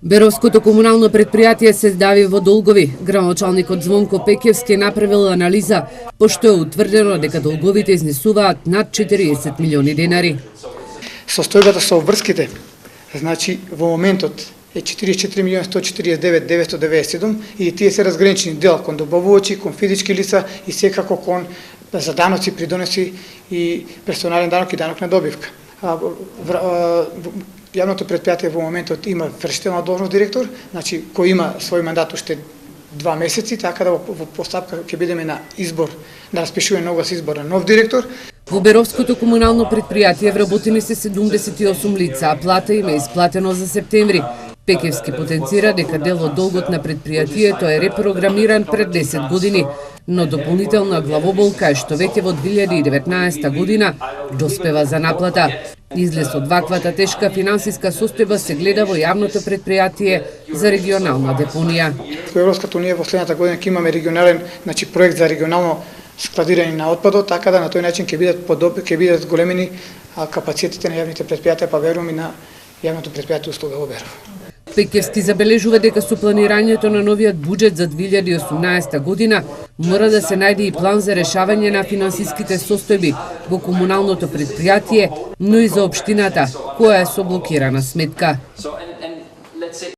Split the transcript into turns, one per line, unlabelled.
Беровското комунално предпријатие се дави во долгови. Градоначалникот Звонко Пекевски направил анализа, пошто е утврдено дека долговите изнесуваат над 40 милиони денари.
Состојбата со врските, значи во моментот е 44 милиони 149 997 и тие се разграничени дел кон добавувачи, кон физички лица и секако кон за даноци, придоноси и персонален данок и данок на добивка. Јавното предпријатие во моментот има вршителна должност директор, значи кој има свој мандат уште 2 месеци, така да во постапка ќе бидеме на избор, да распишуваме нова избор на нов директор.
Во Беровското комунално предпријатие вработени се 78 лица, а плата им е исплатено за септември. Пекевски потенцира дека дел од долгот на предпријатието е репрограмиран пред 10 години, но дополнителна главоболка е што веќе во 2019 година доспева за наплата. Излез од ваквата тешка финансиска состојба се гледа во јавното предпријатие за регионална депонија.
Во Европската унија во следната година ќе имаме регионален, значи проект за регионално складирање на отпадот, така да на тој начин ќе бидат големени капацитетите на јавните предпријатија, па верувам и на јавното предпријатие услуга во Беров.
Пекевски забележува дека со планирањето на новиот буџет за 2018 година мора да се најде и план за решавање на финансиските состојби во комуналното предпријатие, но и за општината, која е со блокирана сметка.